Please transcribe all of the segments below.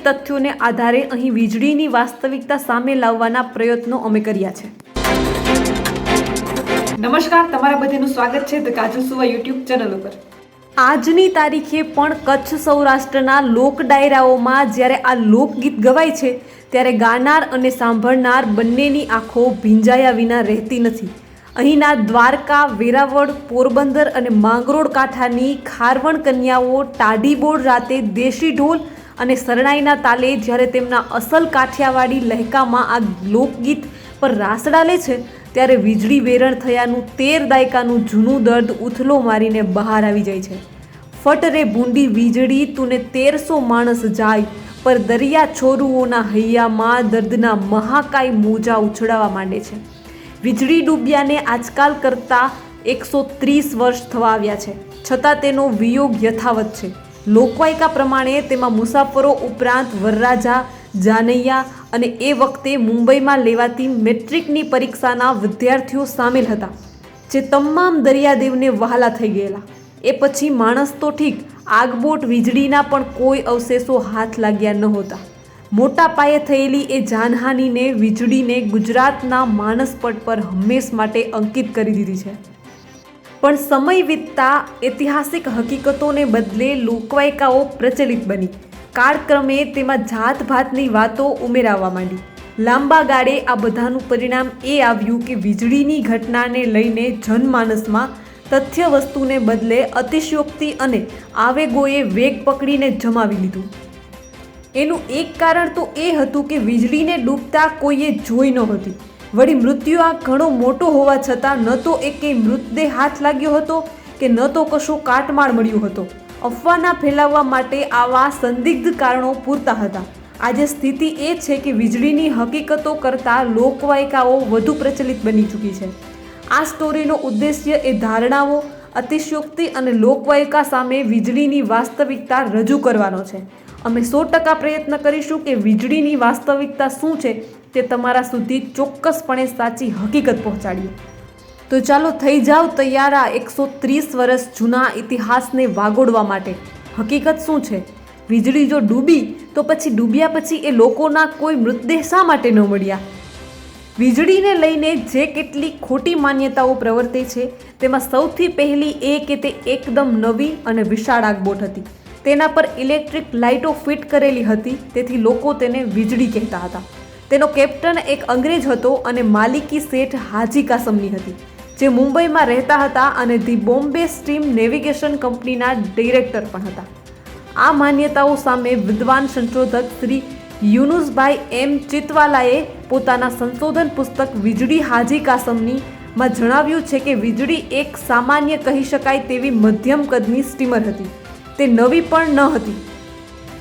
તથ્યોને આધારે અહીં વીજળીની વાસ્તવિકતા સામે લાવવાના પ્રયત્નો અમે કર્યા છે। નમસ્કાર, તમારા બધાનું સ્વાગત છે ધ કાજલ સુવા યુટ્યુબ ચેનલ ઉપર। આજની તારીખે પણ કચ્છ સૌરાષ્ટ્રના લોક ડાયરાઓમાં જ્યારે આ લોકગીત ગવાય છે ત્યારે ગાનાર અને સાંભળનાર બંનેની આંખો ભીંજાયા વિના રહેતી નથી। અહીંના દ્વારકા, વેરાવળ, પોરબંદર અને માંગરોળ કાંઠાની ખારવણ કન્યાઓ ટાઢીબોળ રાતે દેશી ઢોલ અને શરણાઈના તાલે જ્યારે તેમના અસલ કાઠિયાવાડી લહેકામાં આ લોકગીત પર રાસડા લે છે ત્યારે વીજળી વેરણ થયાનું 13 દાયકાનું જૂનું દર્દ ઉથલો મારીને બહાર આવી જાય છે। ફટ રે ભૂંડી વીજળી તુને 1300 માણસ જાય, પર દરિયા છોરુઓના હૈયામાં દર્દના મહાકાય મોજા ઉછળવા માંડે છે। વીજળી ડૂબ્યાને આજકાલ કરતાં 130 વર્ષ થવા આવ્યા છે, છતાં તેનો વિયોગ યથાવત છે। લોકવાયકા પ્રમાણે તેમાં મુસાફરો ઉપરાંત વરરાજા, જાનૈયા અને એ વખતે મુંબઈમાં લેવાતી મેટ્રિકની પરીક્ષાના વિદ્યાર્થીઓ સામેલ હતા, જે તમામ દરિયાદેવને વહાલા થઈ ગયેલા। એ પછી માણસ તો ઠીક, આગબોટ વીજળીના પણ કોઈ અવશેષો હાથ લાગ્યા નહોતા। મોટા પાયે થયેલી એ જાનહાનિને વીજળીને ગુજરાતના માનસપટ પર હંમેશ માટે અંકિત કરી દીધી છે। પણ સમય વીતતા ઐતિહાસિક હકીકતોને બદલે લોકવાયકાઓ પ્રચલિત બની। કાળક્રમે તેમાં જાતભાતની વાતો ઉમેરાવા માંડી। લાંબા ગાળે આ બધાનું પરિણામ એ આવ્યું કે વીજળીની ઘટનાને લઈને જનમાનસમાં તથ્ય વસ્તુને બદલે અતિશયોક્તિ અને આવેગોએ વેગ પકડીને જમાવી લીધું। એનું એક કારણ તો એ હતું કે વીજળીને ડૂબતા કોઈએ જોઈ નહોતી। વળી મૃત્યુઆંક ઘણો મોટો હોવા છતાં ન તો એકેય મૃતદેહ હાથ લાગ્યો હતો કે ન તો કશો કાટમાળ મળ્યો હતો। અફવાના ફેલાવવા માટે આવા સંદિગ્ધ કારણો પૂરતા હતા। આજે સ્થિતિ એ છે કે વીજળીની હકીકતો કરતાં લોકવાયકાઓ વધુ પ્રચલિત બની ચૂકી છે। આ સ્ટોરીનો ઉદ્દેશ્ય એ ધારણાઓ, અતિશયોક્તિ અને લોકવાયકા સામે વીજળીની વાસ્તવિકતા રજૂ કરવાનો છે। અમે 100% પ્રયત્ન કરીશું કે વીજળીની વાસ્તવિકતા શું છે તે તમારા સુધી ચોક્કસપણે સાચી હકીકત પહોંચાડીએ। તો ચાલો થઈ જાઓ તૈયાર આ 130 વર્ષ જૂના ઇતિહાસને વાગોડવા માટે। હકીકત શું છે? વીજળી જો ડૂબી તો પછી ડૂબ્યા પછી એ લોકોના કોઈ મૃતદેહ શા માટે ન મળ્યા? વીજળીને લઈને જે કેટલી ખોટી માન્યતાઓ પ્રવર્તે છે તેમાં સૌથી પહેલી એ કે તે એકદમ નવી અને વિશાળ આગબોટ હતી। તેના પર ઇલેક્ટ્રિક લાઇટો ફિટ કરેલી હતી, તેથી લોકો તેને વીજળી કહેતા હતા। તેનો કેપ્ટન એક અંગ્રેજ હતો અને માલિકી શેઠ હાજી કાસમની હતી, જે મુંબઈમાં રહેતા હતા અને ધી બોમ્બે સ્ટીમ નેવિગેશન કંપનીના ડિરેક્ટર પણ હતા। આ માન્યતાઓ સામે વિદ્વાન સંશોધક શ્રી યુનુસભાઈ એમ ચિતવાલાએ પોતાના સંશોધન પુસ્તક વીજળી હાજી કાસમની માં જણાવ્યું છે કે વીજળી એક સામાન્ય કહી શકાય તેવી મધ્યમ કદની સ્ટીમર હતી। તે નવી પણ ન હતી,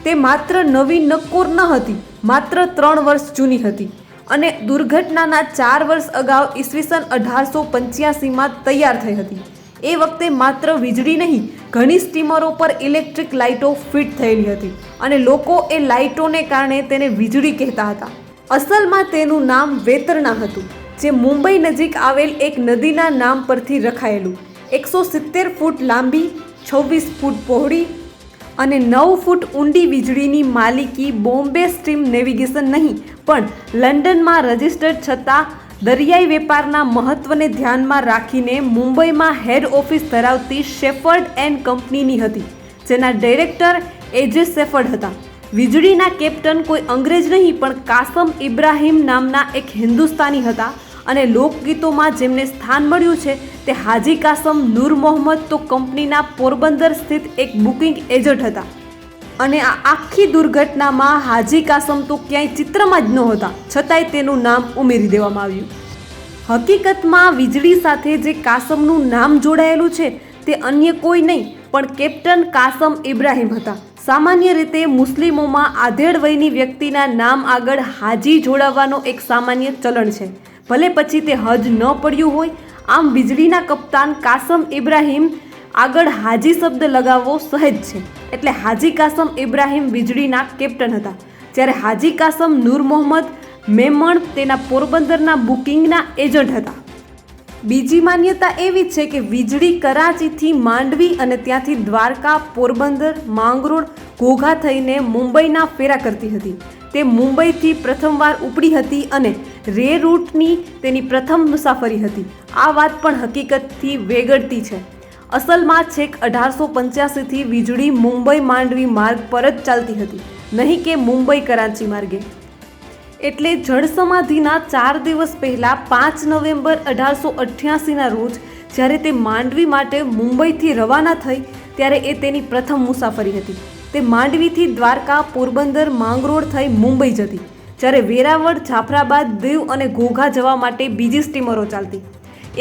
તે માત્ર નવી નક્કોર ન હતી, માત્ર 3 વર્ષ જૂની હતી અને દુર્ઘટનાના 4 વર્ષ અગાઉ ઈસવીસન 1885માં તૈયાર થઈ હતી। એ વખતે માત્ર વીજળી નહીં, ઘણી સ્ટીમરો પર ઇલેક્ટ્રિક લાઇટો ફિટ થયેલી હતી અને લોકો એ લાઇટોને કારણે તેને વીજળી કહેતા હતા। અસલમાં તેનું નામ વેતરણા હતું, જે મુંબઈ નજીક આવેલ એક નદીના નામ પરથી રખાયેલું। 170 ફૂટ લાંબી, 26 ફૂટ પહોળી અને 9 ફૂટ ઊંડી વીજળીની માલિકી બોમ્બે સ્ટીમ નેવિગેશન નહીં પણ લંડનમાં રજિસ્ટર્ડ છતાં દરિયાઈ વેપારના મહત્વને ધ્યાનમાં રાખીને મુંબઈમાં હેડ ઓફિસ ધરાવતી શેફર્ડ એન્ડ કંપનીની હતી, જેના ડાયરેક્ટર એજે શેફર્ડ હતા। વીજળીના કેપ્ટન કોઈ અંગ્રેજ નહીં પણ કાસમ ઇબ્રાહિમ નામના એક હિન્દુસ્તાની હતા અને લોકગીતોમાં જેમને સ્થાન મળ્યું છે તે હાજી કાસમ નૂર મોહમ્મદ તો કંપનીના પોરબંદર સ્થિત એક બુકિંગ એજન્ટ હતા। અને આ આખી દુર્ઘટનામાં હાજી કાસમ તો ક્યાંય ચિત્રમાં જ નહોતા, છતાંય તેનું નામ ઉમેરી દેવામાં આવ્યું। હકીકતમાં વીજળી સાથે જે કાસમનું નામ જોડાયેલું છે તે અન્ય કોઈ નહીં પણ કેપ્ટન કાસમ ઇબ્રાહિમ હતા। સામાન્ય રીતે મુસ્લિમોમાં આધેડ વયની વ્યક્તિના નામ આગળ હાજી જોડાવાનો એક સામાન્ય ચલણ છે, ભલે પછી તે હજ ન પડ્યું હોય। આમ વીજળીના કપ્તાન કાસમ ઇબ્રાહિમ આગળ હાજી શબ્દ લગાવવો સહેજ છે, એટલે હાજી કાસમ ઇબ્રાહિમ વીજળીના કેપ્ટન હતા, જ્યારે હાજી કાસમ નૂર મોહમ્મદ મેમણ તેના પોરબંદરના બુકિંગના એજન્ટ હતા। બીજી માન્યતા એવી છે કે વીજળી કરાચીથી માંડવી અને ત્યાંથી દ્વારકા, પોરબંદર, માંગરોળ, ઘોઘા થઈને મુંબઈના ફેરા કરતી હતી. તે મુંબઈથી પ્રથમવાર ઉપડી હતી અને રે રૂટની તેની પ્રથમ મુસાફરી હતી. આ વાત પણ હકીકતથી વેગળતી છે. અસલમાં છેક 1885થી વીજળી મુંબઈ માંડવી માર્ગ પર જ ચાલતી હતી, નહીં કે મુંબઈ કરાચી માર્ગે. એટલે જળસમાધિના 4 દિવસ પહેલાં 5 નવેમ્બર 1888ના રોજ જ્યારે તે માંડવી માટે મુંબઈથી રવાના થઈ ત્યારે એ તેની પ્રથમ મુસાફરી હતી. તે માંડવીથી દ્વારકા, પોરબંદર, માંગરોળ થઈ મુંબઈ જતી, જ્યારે વેરાવળ, જાફરાબાદ, દીવ અને ઘોઘા જવા માટે બીજી સ્ટીમરો ચાલતી.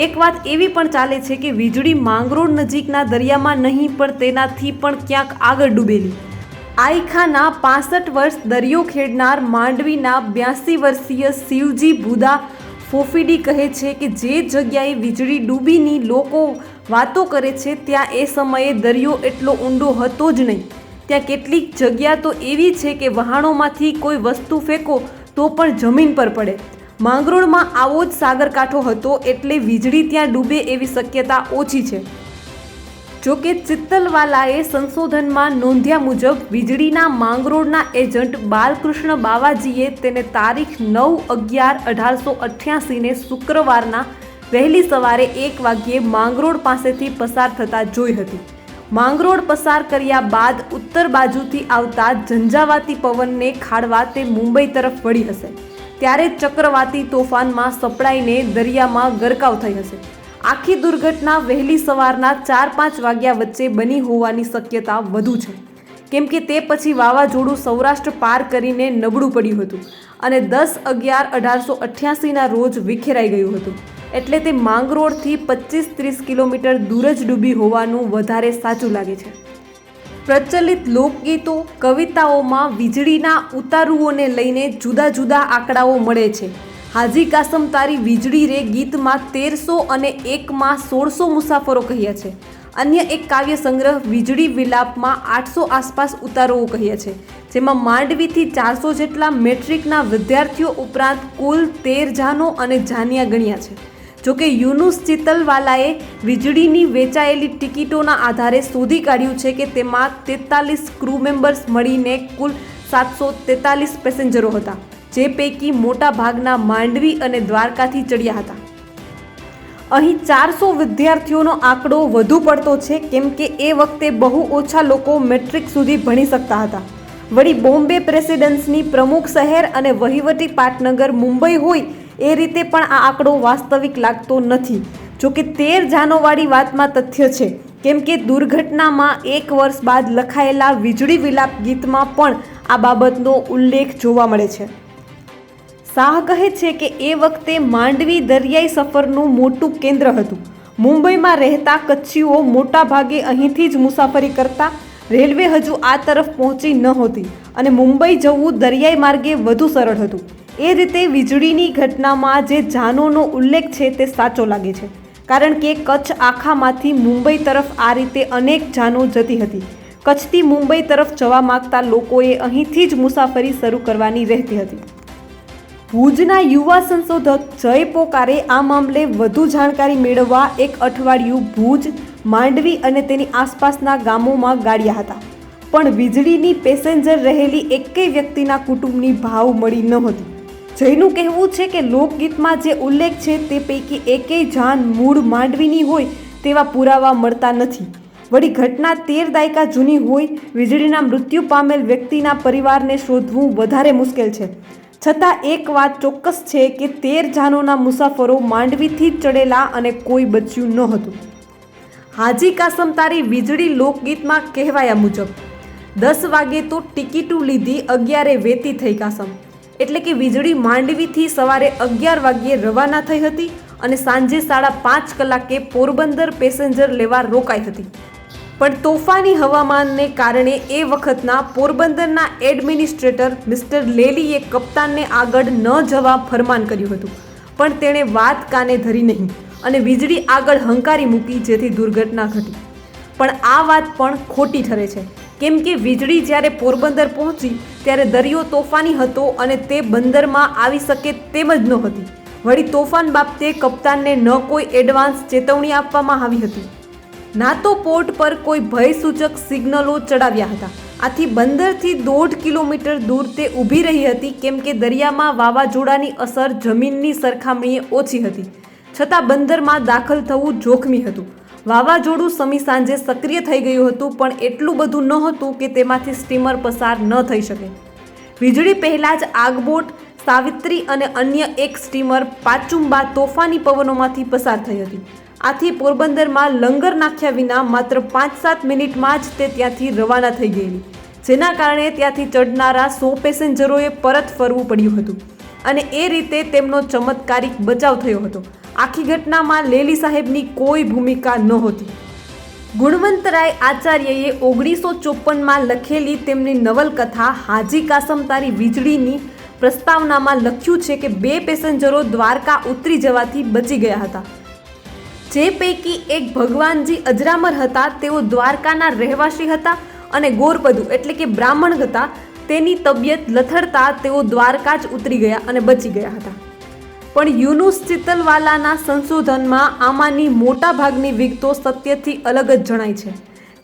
એક વાત એવી પણ ચાલે છે કે વીજળી માંગરોળ નજીકના દરિયામાં નહીં પણ તેનાથી પણ ક્યાંક આગળ ડૂબેલી. આઈખાના 65 વર્ષ દરિયો ખેડનાર માંડવીના 82 વર્ષીય શિવજી ભુદા ફોફીડી કહે છે કે જે જગ્યાએ વીજળી ડૂબીની લોકો વાતો કરે છે ત્યાં એ સમયે દરિયો એટલો ઊંડો હતો જ નહીં. ત્યાં કેટલીક જગ્યા તો એવી છે કે વહાણોમાંથી કોઈ વસ્તુ ફેંકો તો પણ જમીન પર પડે. માંગરોળમાં આવો જ સાગરકાંઠો હતો એટલે વીજળી ત્યાં ડૂબે એવી શક્યતા ઓછી છે. જોકે ચિત્તલવાલાએ સંશોધનમાં નોંધ્યા મુજબ વીજળીના માંગરોળના એજન્ટ બાલકૃષ્ણ બાવાજીએ તેને તારીખ 9/11/1888ને શુક્રવારના વહેલી સવારે 1 વાગ્યે માંગરોળ પાસેથી પસાર થતા જોઈ હતી. માંગરોળ પસાર કર્યા બાદ ઉત્તર બાજુથી આવતા ઝંઝાવાતી પવનને ખાળવા તે મુંબઈ તરફ વળી હશે. ત્યારે ચક્રવાતી તોફાનમાં સપડાઈને દરિયામાં ગરકાવ થઈ હશે. આખી દુર્ઘટના વહેલી સવારના 4-5 વાગ્યા વચ્ચે બની હોવાની શક્યતા વધુ છે, કેમ કે તે પછી વાવાઝોડું સૌરાષ્ટ્ર પાર કરીને નબળું પડ્યું હતું અને 10/11/1888ના રોજ વિખેરાઈ ગયું હતું. એટલે તે માંગરોળથી 25-30 કિલોમીટર દૂર જ ડૂબી હોવાનું વધારે સાચું લાગે છે. પ્રચલિત લોકગીતો, કવિતાઓમાં વીજળીના ઉતારુઓને લઈને જુદા જુદા આંકડાઓ મળે છે. હાજી કાસમ તારી વીજળી રે ગીતમાં 1300 અને એકમાં 1600 મુસાફરો કહ્યા છે. અન્ય એક કાવ્ય સંગ્રહ વીજળી વિલાપમાં 800 આસપાસ ઉતારુઓ કહ્યા છે, જેમાં માંડવીથી 400 જેટલા મેટ્રિકના વિદ્યાર્થીઓ ઉપરાંત કુલ 13 જાનો અને જાનિયા ગણ્યા છે. જોકે યુનુસ ચિત્તલવાલાએ વીજળીની વેચાયેલી ટિકિટોના આધારે શોધી કાઢ્યું છે કે તેમાં 43 ક્રૂ મેમ્બર્સ મળીને કુલ 743 પેસેન્જરો હતા, જે પૈકી મોટા ભાગના માંડવી અને દ્વારકાથી ચડ્યા હતા. અહીં 400 વિદ્યાર્થીઓનો આંકડો વધુ પડતો છે, કેમ કે એ વખતે બહુ ઓછા લોકો મેટ્રિક સુધી ભણી શકતા હતા. વળી બોમ્બે પ્રેસિડેન્સીની પ્રમુખ શહેર અને વહીવટી પાટનગર મુંબઈ હોય એ રીતે પણ આ આંકડો વાસ્તવિક લાગતો નથી. જોકે 13 જાનોવાળી વાતમાં તથ્ય છે, કેમ કે દુર્ઘટનામાં 1 વર્ષ બાદ લખાયેલા વીજળી વિલાપ ગીતમાં પણ આ બાબતનો ઉલ્લેખ જોવા મળે છે. શાહ કહે છે કે એ વખતે માંડવી દરિયાઈ સફરનું મોટું કેન્દ્ર હતું. મુંબઈમાં રહેતા કચ્છીઓ મોટા ભાગે અહીંથી જ મુસાફરી કરતા. રેલવે હજુ આ તરફ પહોંચી નહોતી અને મુંબઈ જવું દરિયાઈ માર્ગે વધુ સરળ હતું. એ રીતે વીજળીની ઘટનામાં જે જાનોનો ઉલ્લેખ છે તે સાચો લાગે છે, કારણ કે કચ્છ આખામાંથી મુંબઈ તરફ આ રીતે અનેક જાનો જતી હતી. કચ્છથી મુંબઈ તરફ જવા માગતા લોકોએ અહીંથી જ મુસાફરી શરૂ કરવાની રહેતી હતી. ભુજના યુવા સંશોધક જય પોકારે આ મામલે વધુ જાણકારી મેળવવા એક અઠવાડિયું ભુજ, માંડવી અને તેની આસપાસના ગામોમાં ગાળ્યા હતા, પણ વીજળીની પેસેન્જર રહેલી એકેય વ્યક્તિના કુટુંબની ભાવ મળી નહોતી. જયનું કહેવું છે કે લોકગીતમાં જે ઉલ્લેખ છે તે પૈકી એકેય જાન મૂળ માંડવીની હોય તેવા પુરાવા મળતા નથી. વળી ઘટના 13 દાયકા જૂની હોય, વીજળીના મૃત્યુ પામેલ વ્યક્તિના પરિવારને શોધવું વધારે મુશ્કેલ છે. છતાં એક વાત ચોક્કસ છે કે 13 જાનોના મુસાફરો માંડવીથી જ ચડેલા અને કોઈ બચ્યું નહોતું. હાજી કાસમ તારી વીજળી લોકગીતમાં કહેવાયા મુજબ 10 વાગે તો ટિકિટું લીધી, 11 વેતી થઈ કાસમ. એટલે કે વીજળી માંડવીથી સવારે 11 વાગ્યે રવાના થઈ હતી અને સાંજે 5:30 કલાકે પોરબંદર પેસેન્જર લેવા રોકાઈ હતી. પણ તોફાની હવામાનને કારણે એ વખતના પોરબંદરના એડમિનિસ્ટ્રેટર મિસ્ટર લેલીએ કપ્તાનને આગળ ન જવા ફરમાન કર્યું હતું, પણ તેણે વાત કાને ધરી નહીં અને વીજળી આગળ હંકારી મૂકી, જેથી દુર્ઘટના ઘટી. પણ આ વાત પણ ખોટી ઠરે છે, કેમ કે વીજળી જ્યારે પોરબંદર પહોંચી ત્યારે દરિયો તોફાની હતો અને તે બંદરમાં આવી શકે તેમ જ નહોતી. વળી તોફાન બાબતે કપ્તાનને ન કોઈ એડવાન્સ ચેતવણી આપવામાં આવી હતી, ના તો પોર્ટ પર કોઈ ભયસૂચક સિગ્નલો ચડાવ્યા હતા. આથી બંદરથી 1.5 કિલોમીટર દૂર તે ઊભી રહી હતી, કેમ કે દરિયામાં વાવાઝોડાની અસર જમીનની સરખામણીએ ઓછી હતી. છતાં બંદરમાં દાખલ થવું જોખમી હતું. વાવાઝોડું સમી સાંજે સક્રિય થઈ ગયું હતું, પણ એટલું બધું નહોતું કે તેમાંથી સ્ટીમર પસાર ન થઈ શકે. વીજળી પહેલાં જ આગબોટ સાવિત્રી અને અન્ય એક સ્ટીમર પાચુંબા તોફાની પવનોમાંથી પસાર થઈ હતી. આથી પોરબંદરમાં લંગર નાખ્યા વિના માત્ર 5-7 મિનિટમાં જ તે ત્યાંથી રવાના થઈ ગયેલી, જેના કારણે ત્યાંથી ચડનારા 100 પેસેન્જરોએ પરત ફરવું પડ્યું હતું અને એ રીતે તેમનો ચમત્કારિક બચાવ થયો હતો. આખી ઘટનામાં લેલી સાહેબની કોઈ ભૂમિકા નહોતી. ગુણવંતરાય આચાર્યએ 1954માં લખેલી તેમની નવલકથા હાજી કાસમ તારી વીજળીની પ્રસ્તાવનામાં લખ્યું છે કે 2 પેસેન્જરો દ્વારકા ઉતરી જવાથી બચી ગયા હતા. જે પૈકી એક ભગવાનજી અજરામર હતા, તેઓ દ્વારકાના રહેવાસી હતા અને ગોરપદુ એટલે કે બ્રાહ્મણ હતા. તેની તબિયત લથડતા તેઓ દ્વારકા જ ઉતરી ગયા અને બચી ગયા હતા. પણ યુનુસ ચિત્તલવાલાના સંશોધનમાં આમાંની મોટા ભાગની વિગતો સત્યથી અલગ જ જણાય છે.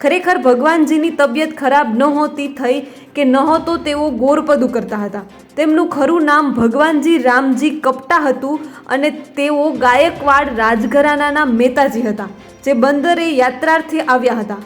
ખરેખર ભગવાનજીની તબિયત ખરાબ નહોતી થઈ કે નહોતો તેઓ ગોરપદુ કરતા હતા. તેમનું ખરું નામ ભગવાનજી રામજી કપટા હતું અને તેઓ ગાયકવાડ રાજઘરાનાના મહેતાજી હતા, જે બંદરે યાત્રાર્થે આવ્યા હતા.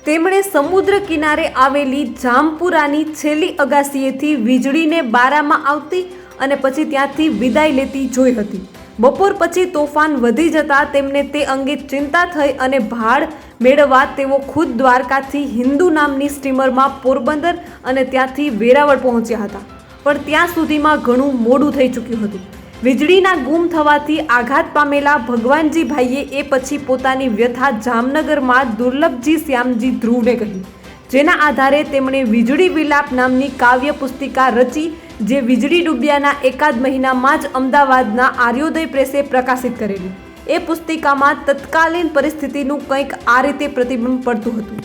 તેમણે સમુદ્ર કિનારે આવેલી જામપુરાની છેલ્લી અગાસીએથી વીજળીને બારામાં આવતી અને પછી ત્યાંથી વિદાય લેતી જોઈ હતી. બપોર પછી તોફાન વધી જતા તેમને તે અંગે ચિંતા થઈ અને ભાડ મેળવવા તેઓ ખુદ દ્વારકાથી હિન્દુ નામની સ્ટીમરમાં પોરબંદર અને ત્યાંથી વેરાવળ પહોંચ્યા હતા. પણ ત્યાં સુધીમાં ઘણું મોડું થઈ ચૂક્યું હતું. વીજળીના ગુમ થવાથી આઘાત પામેલા ભગવાનજી ભાઈએ એ પછી પોતાની વ્યથા જામનગરમાં દુર્લભજી શ્યામજી ધ્રુવને કહી, જેના આધારે તેમણે વીજળી વિલાપ નામની કાવ્ય પુસ્તિકા રચી, જે વીજળી ડૂબ્યાના એકાદ મહિનામાં જ અમદાવાદના આર્યોદય પ્રેસે પ્રકાશિત કરેલી. એ પુસ્તિકામાં તત્કાલીન પરિસ્થિતિનું કંઈક આ રીતે પ્રતિબિંબ પડતું હતું.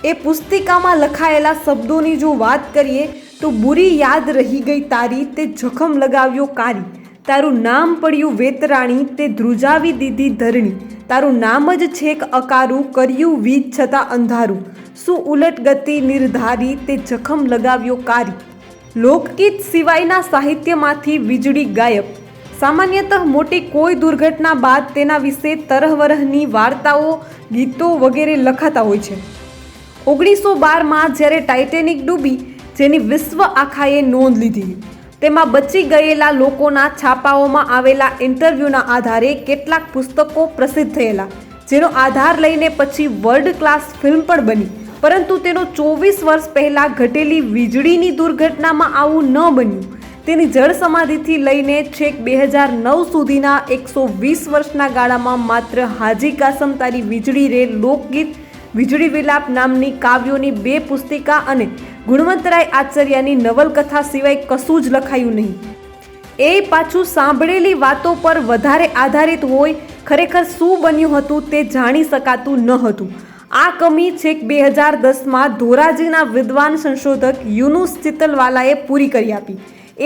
એ પુસ્તિકામાં લખાયેલા શબ્દોની જો વાત કરીએ તો બુરી યાદ રહી ગઈ તારી, તે જખમ લગાવ્યો કારી. તારું નામ પડ્યું વેતરાણી, તે ધ્રુજાવી દીધી ધરણી. તારું નામ જ છેક અકારું, કર્યું વીજ છતાં અંધારું. શું ઉલટ ગતિ નિર્ધારી, તે જખમ લગાવ્યો કારી. લોકગીત સિવાયના સાહિત્યમાંથી વીજળી ગાયબ. સામાન્યતઃ મોટી કોઈ દુર્ઘટના બાદ તેના વિશે તરહવરહની વાર્તાઓ, ગીતો વગેરે લખાતા હોય છે. 1912માં જ્યારે ટાઇટેનિક ડૂબી, જેની વિશ્વ આખાએ નોંધ લીધી, તેમાં બચી ગયેલા લોકોના છાપાઓમાં આવેલા ઇન્ટરવ્યૂના આધારે કેટલાક પુસ્તકો પ્રસિદ્ધ થયેલા, જેનો આધાર લઈને પછી વર્લ્ડ ક્લાસ ફિલ્મ પણ બની. પરંતુ તેનો 24 વર્ષ પહેલાં ઘટેલી વીજળીની દુર્ઘટનામાં આવું ન બન્યું. તેની જળ સમાધિથી લઈને છેક 2009 સુધીના 120 વર્ષના ગાળામાં માત્ર હાજી કાસમ તારી વીજળી રે લોકગીત, વીજળી વિલાપ નામની કાવ્યોની 2 પુસ્તિકા અને ગુણવંતરાય આચાર્યની નવલકથા સિવાય કશું જ લખાયું નહીં. એ પાછું સાંભળેલી વાતો પર વધારે આધારિત હોય. ખરેખર શું બન્યું હતું તે જાણી શકાતું ન હતું. આ કમી છેક 2010માં ધોરાજીના વિદ્વાન સંશોધક યુનુસ ચિત્તલવાલાએ પૂરી કરી આપી.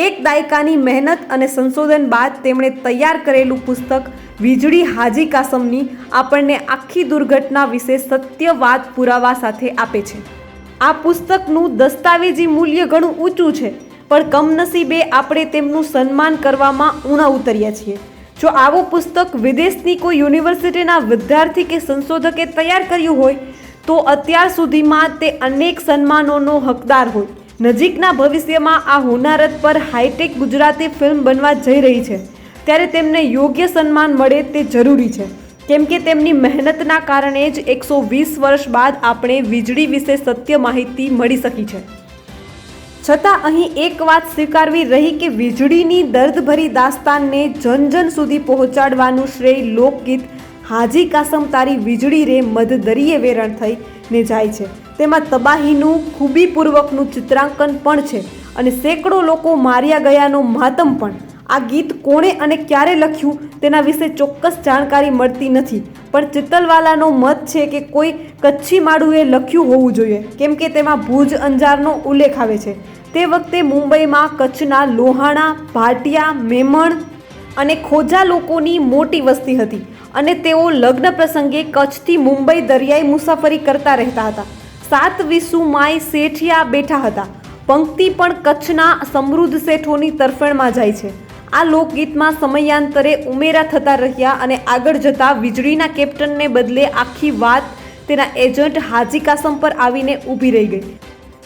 એક દાયકાની મહેનત અને સંશોધન બાદ તેમણે તૈયાર કરેલું પુસ્તક વીજળી હાજી કાસમની આપણને આખી દુર્ઘટના વિશે સત્યવાદ પુરાવા સાથે આપે છે. આ પુસ્તકનું દસ્તાવેજી મૂલ્ય ઘણું ઊંચું છે, પણ કમનસીબે આપણે તેમનું સન્માન કરવામાં ઊણા ઉતર્યા છીએ. જો આવું પુસ્તક વિદેશની કોઈ યુનિવર્સિટીના વિદ્યાર્થી કે સંશોધકે તૈયાર કર્યું હોય તો અત્યાર સુધીમાં તે અનેક સન્માનોનો હકદાર હોય. નજીકના ભવિષ્યમાં આ હોનારત પર હાઈટેક ગુજરાતી ફિલ્મ બનવા જઈ રહી છે, ત્યારે તેમને યોગ્ય સન્માન મળે તે જરૂરી છે, કેમ કે તેમની મહેનતના કારણે જ 120 વર્ષ બાદ આપણે વીજળી વિશે સત્ય માહિતી મળી શકી છે. છતાં અહીં એક વાત સ્વીકારવી રહી કે વીજળીની દર્દભરી દાસ્તાનને જન જન સુધી પહોંચાડવાનું શ્રેય લોકગીત હાજી કાસમ તારી વીજળી રે મધ દરિયે વેરણ થઈને જાય છે. તેમાં તબાહીનું ખૂબીપૂર્વકનું ચિત્રાંકન પણ છે અને સેંકડો લોકો માર્યા ગયાનો માતમ પણ. આ ગીત કોણે અને ક્યારે લખ્યું તેના વિશે ચોક્કસ જાણકારી મળતી નથી, પણ ચિત્તલવાલાનો મત છે કે કોઈ કચ્છી માળુએ લખ્યું હોવું જોઈએ, કેમ કે તેમાં ભુજ અંજારનો ઉલ્લેખ આવે છે. તે વખતે મુંબઈમાં કચ્છના લોહાણા, ભાટિયા, મેમણ, અને ખોજા લોકોની મોટી વસ્તી હતી અને તેઓ લગ્ન પ્રસંગે કચ્છથી મુંબઈ દરિયાઈ મુસાફરી કરતા રહેતા હતા. 7 વિસુમાય શેઠિયા બેઠા હતા. પંક્તિ પણ કચ્છના સમૃદ્ધ શેઠોની તરફેણમાં જાય છે. આ લોકગીતમાં સમયાંતરે ઉમેરા થતા રહ્યા અને આગળ જતા વીજળીના કેપ્ટનને બદલે આખી વાત તેના એજન્ટ હાજી કાસમ પર આવીને ઊભી રહી ગઈ.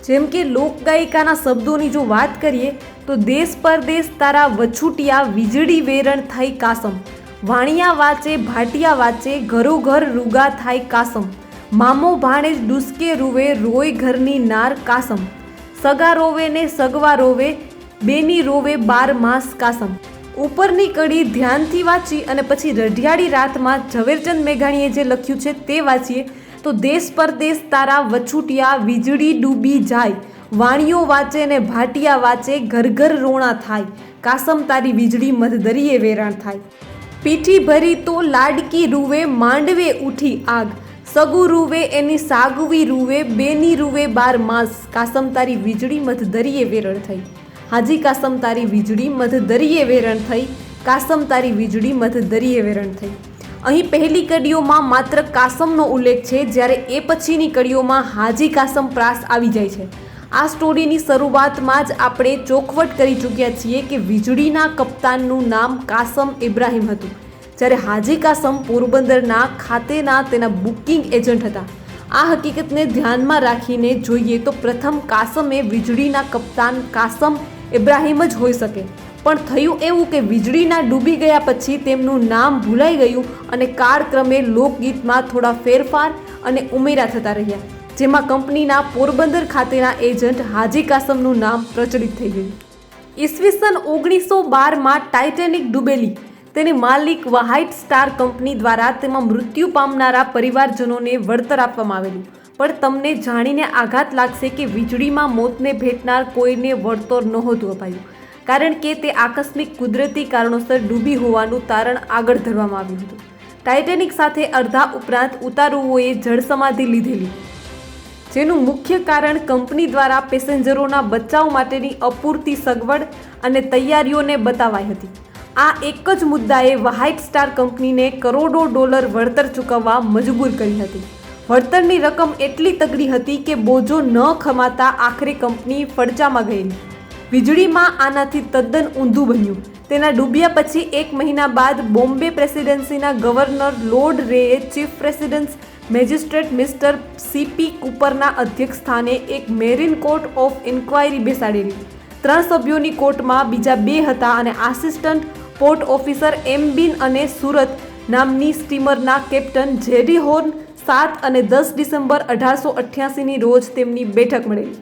જેમ કે લોકગાયિકાના શબ્દોની જો વાત કરીએ તો દેશ પરદેશ તારા વછૂટિયા વીજળી વેરણ થઈ કાસમ, વાણિયા વાંચે ભાટિયા વાંચે ઘરો ઘર રૂગા થાય કાસમ, મામો ભાણેજ ડુસકે રૂવે રોય ઘરની નાર કાસમ, સગા રોવે ને સગવા રોવે બેની રોવે 12 માસ કાસમ. ઉપરની કડી ધ્યાનથી વાંચી અને પછી રઢિયાળી રાતમાં ઝવેરચંદ મેઘાણીએ જે લખ્યું છે તે વાંચીએ તો દેશ પરદેશ તારા વછૂટિયા વીજળી ડૂબી જાય, વાણિયો વાંચે ને ભાટિયા વાંચે ઘર ઘર રોણા થાય કાસમ, તારી વીજળી મધદરિયે વેરાણ થાય. પીઠી ભરી તો લાડકી રૂવે માંડવે ઉઠી આગ, સગુ રૂવે એની સાગવી રૂવે બેની રૂવે 12 માસ કાસમ, તારી વીજળી મધદરિયે વેરણ થઈ. હાજી કાસમ, તારી વીજળી મધદરિયે વેરણ થઈ કાસમ, તારી વીજળી મધદરિયે વેરણ થઈ. અહીં પહેલી કડીઓમાં માત્ર કાસમનો ઉલ્લેખ છે, જ્યારે એ પછીની કડીઓમાં હાજી કાસમ પ્રાસ આવી જાય છે. આ સ્ટોરીની શરૂઆતમાં જ આપણે ચોખવટ કરી ચૂક્યા છીએ કે વીજળીના કપ્તાનનું નામ કાસમ ઇબ્રાહીમ હતું, જ્યારે હાજી કાસમ પોરબંદરના ખાતેના તેના બુકિંગ એજન્ટ હતા. આ હકીકતને ધ્યાનમાં રાખીને જોઈએ તો પ્રથમ કાસમે વીજળીના કપ્તાન કાસમ ઇબ્રાહીમ જ હોઈ શકે, પણ થયું એવું કે વીજળીના ડૂબી ગયા પછી તેમનું નામ ભૂલાઈ ગયું અને કાળક્રમે લોકગીતમાં થોડા ફેરફાર અને ઉમેરા થતા રહ્યા, જેમાં કંપનીના પોરબંદર ખાતેના એજન્ટ હાજી કાસમનું નામ પ્રચલિત થઈ ગયું. ઈસવીસન 1912માં ટાઇટેનિક ડૂબેલી તેની માલિક વ્હાઇટ સ્ટાર કંપની દ્વારા તેમાં મૃત્યુ પામનારા પરિવારજનોને વળતર આપવામાં આવેલું. પણ તમને જાણીને આઘાત લાગશે કે વીજળીમાં મોતને ભેટનાર કોઈને વળતર નહોતું અપાયું, કારણ કે તે આકસ્મિક કુદરતી કારણોસર ડૂબી હોવાનું તારણ આગળ ધરવામાં આવ્યું હતું. ટાઇટેનિક સાથે અડધા ઉપરાંત ઉતારુઓએ જળસમાધિ લીધેલી, જેનું મુખ્ય કારણ કંપની દ્વારા પેસેન્જરોના બચાવ માટેની અપૂરતી સગવડ અને તૈયારીઓને બતાવાઈ હતી. આ એક જ મુદ્દાએ વ્હાઇટ સ્ટાર કંપનીને કરોડો ડોલર વળતર ચૂકવવા મજબૂર કરી હતી. વળતરની રકમ એટલી તગડી હતી કે બોજો ન ખમાતા આખરે કંપની ફડચામાં ગયેલી. વીજળીમાં આનાથી તદ્દન ઊંધું બન્યું. તેના ડૂબ્યા પછી 1 મહિના બાદ બોમ્બે પ્રેસિડેન્સીના ગવર્નર લોર્ડ રેએ chief presidency magistrate mister CP કૂપરના અધ્યક્ષ સ્થાને એક મેરીન કોર્ટ ઓફ ઇન્ક્વાયરી બેસાડેલી. 3 સભ્યોની કોર્ટમાં બીજા 2 હતા અને આસિસ્ટન્ટ પોર્ટ ઓફિસર M. બિન અને સુરત નામની સ્ટીમરના કેપ્ટન જેરી હોર્ન. 7 અને 10 ડિસેમ્બર 1888ની રોજ તેમની બેઠક મળેલી.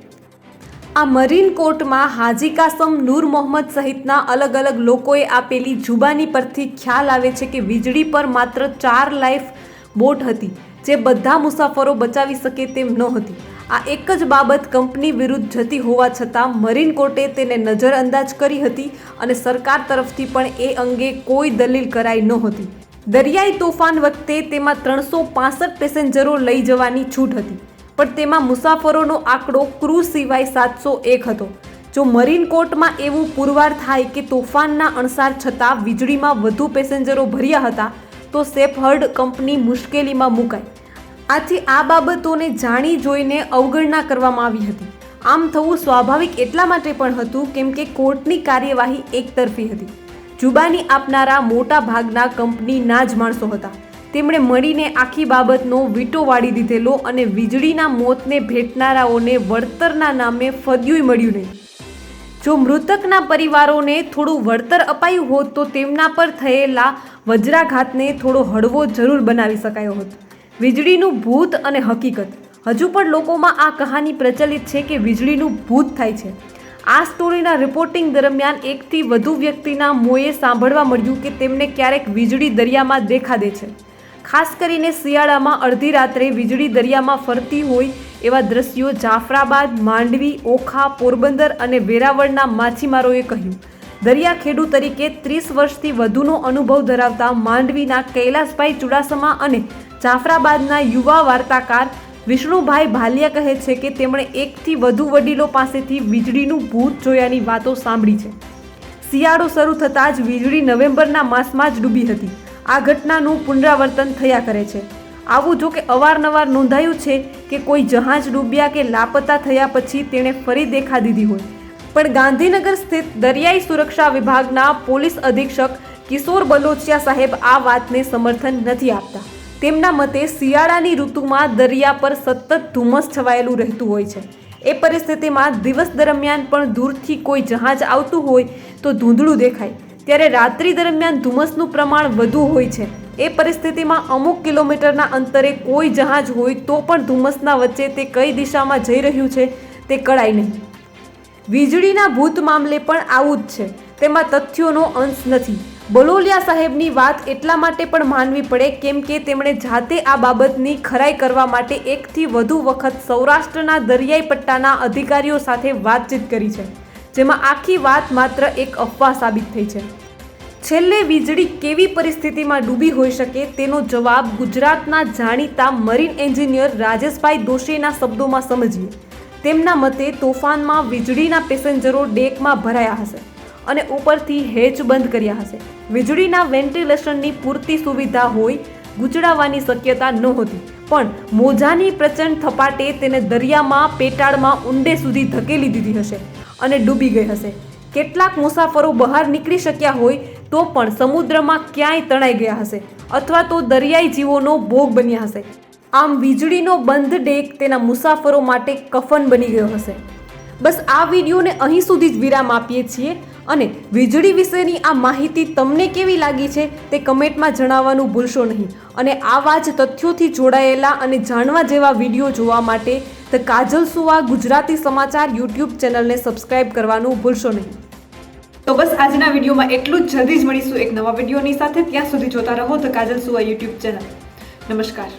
આ મરીન કોર્ટમાં હાજી કાસમ, નૂર મોહમ્મદ સહિતના અલગ અલગ લોકોએ આપેલી જુબાની પરથી ખ્યાલ આવે છે કે વીજળી પર માત્ર 4 લાઈફ બોટ હતી, જે બધા મુસાફરો બચાવી શકે તેમ નહોતી. આ એક જ બાબત કંપની વિરુદ્ધ જતી હોવા છતાં મરીન કોર્ટે તેને નજરઅંદાજ કરી હતી અને સરકાર તરફથી પણ એ અંગે કોઈ દલીલ કરાઈ નહોતી. દરિયાઈ તોફાન વખતે તેમાં 365 પેસેન્જરો લઈ જવાની છૂટ હતી, પણ તેમાં મુસાફરોનો આંકડો ક્રૂ સિવાય 701 હતો. જો મરીન કોર્ટમાં એવું પુરવાર થાય કે તોફાનના અણસાર છતાં વીજળીમાં વધુ પેસેન્જરો ભર્યા હતા તો સેફહર્ડ કંપની મુશ્કેલીમાં મુકાઈ. આથી આ બાબતોને જાણી જોઈને અવગણના કરવામાં આવી હતી. આમ થવું સ્વાભાવિક એટલા માટે પણ હતું કેમ કે કોર્ટની કાર્યવાહી એકતરફી હતી. જુબાની આપનારા મોટા ભાગના કંપનીના જ માણસો હતા. તેમણે મળીને આખી બાબતનો વીટો વાળી દીધેલો અને વીજળીના મોતને ભેટનારાઓને વળતરના નામે ફદ્યુંય મળ્યું નહીં. જો મૃતકના પરિવારોને થોડું વળતર અપાયું હોત તો તેમના પર થયેલા વજ્રાઘાતને થોડો હળવો જરૂર બનાવી શકાયો હોત. વીજળીનું ભૂત અને હકીકત. હજુ પણ લોકોમાં આ કહાની પ્રચલિત છે કે વીજળીનું ભૂત થાય છે. આ સ્ટોરીના રિપોર્ટિંગ દરમિયાન 1 થી વધુ વ્યક્તિના મોંએ સાંભળવા મળ્યું કે તેમને ક્યારેક વીજળી દરિયામાં દેખાડે છે. ખાસ કરીને શિયાળામાં અડધી રાત્રે વીજળી દરિયામાં ફરતી હોય એવા દ્રશ્યો જાફરાબાદ, માંડવી, ઓખા, પોરબંદર અને વેરાવળના માછીમારોએ કહ્યું. દરિયા ખેડૂત તરીકે 30 વર્ષથી વધુનો અનુભવ ધરાવતા માંડવીના કૈલાસભાઈ ચુડાસમા અને જાફરાબાદના યુવા વાર્તાકાર વિષ્ણુભાઈ ભાલિયા કહે છે કે તેમણે 1 થી વધુ વડીલો પાસેથી વીજળીનું ભૂત જોયાની વાતો સાંભળી છે. શિયાળો શરૂ થતાં જ વીજળી નવેમ્બરના માસમાં જ ડૂબી હતી. આ ઘટનાનું પુનરાવર્તન થયા કરે છે. આવું જો કે અવારનવાર નોંધાયું છે કે કોઈ જહાજ ડૂબ્યા કે લાપતા થયા પછી તેણે ફરી દેખા દીધી હોય. પણ ગાંધીનગર સ્થિત દરિયાઈ સુરક્ષા વિભાગના પોલીસ અધિક્ષક કિશોર બલોચિયા સાહેબ આ વાતને સમર્થન નથી આપતા. તેમના મતે શિયાળાની ઋતુમાં દરિયા પર સતત ધુમ્મસ છવાયેલું રહેતું હોય છે. એ પરિસ્થિતિમાં દિવસ દરમિયાન પણ દૂરથી કોઈ જહાજ આવતું હોય તો ધૂંધળું દેખાય, ત્યારે રાત્રિ દરમિયાન ધુમ્મસનું પ્રમાણ વધુ હોય છે. એ પરિસ્થિતિમાં અમુક કિલોમીટરના અંતરે કોઈ જહાજ હોય તો પણ ધુમ્મસના વચ્ચે તે કઈ દિશામાં જઈ રહ્યું છે તે કળાય નહીં. વીજળીના ભૂત મામલે પણ આવું જ છે. તેમાં તથ્યોનો અંશ નથી. બલોલિયા સાહેબની વાત એટલા માટે પણ માનવી પડે કેમ કે તેમણે જાતે આ બાબતની ખરાઈ કરવા માટે એકથી વધુ વખત સૌરાષ્ટ્રના દરિયાઈ પટ્ટાના અધિકારીઓ સાથે વાતચીત કરી છે, જેમાં આખી વાત માત્ર એક અફવા સાબિત થઈ છે. છેલ્લે વીજળી કેવી પરિસ્થિતિમાં ડૂબી હોઈ શકે તેનો જવાબ ગુજરાતના જાણીતા મરીન એન્જિનિયર રાજેશભાઈ દોશીના શબ્દોમાં સમજીએ. તેમના મતે તોફાનમાં વીજળીના પેસેન્જરો ડેકમાં ભરાયા હશે અને ઉપરથી હેચ બંધ કર્યા હશે. વીજળીના વેન્ટિલેશનની પૂરતી સુવિધા હોય, ગૂંચળાવાની શક્યતા નહોતી, પણ મોજાની પ્રચંડ થપાટે તેને દરિયામાં પેટાળમાં ઊંડે સુધી ધકેલી દીધી હશે અને ડૂબી ગઈ હશે. કેટલાક મુસાફરો બહાર નીકળી શક્યા હોય તો પણ સમુદ્રમાં ક્યાંય તણાઈ ગયા હશે અથવા તો દરિયાઈ જીવોનો ભોગ બન્યા હશે. આમ વીજળીનો બંધ ડેક તેના મુસાફરો માટે કફન બની ગયો હશે. બસ આ વિડીયોને અહીં સુધી જ વિરામ આપીએ છીએ અને વીજળી વિશેની આ માહિતી તમને કેવી લાગી છે તે કમેન્ટમાં જણાવવાનું ભૂલશો નહીં. અને આવા જ તથ્યોથી જોડાયેલા અને જાણવા જેવા વિડીયો જોવા માટે ધ કાજલ સુવા ગુજરાતી સમાચાર યુટ્યુબ ચેનલને સબસ્ક્રાઇબ કરવાનું ભૂલશો નહીં. તો બસ આજના વિડીયોમાં એટલું જ. જલ્દી જ મળીશું એક નવા વિડીયોની સાથે. ત્યાં સુધી જોતા રહો ધ કાજલ સુવા યુટ્યુબ ચેનલ. નમસ્કાર.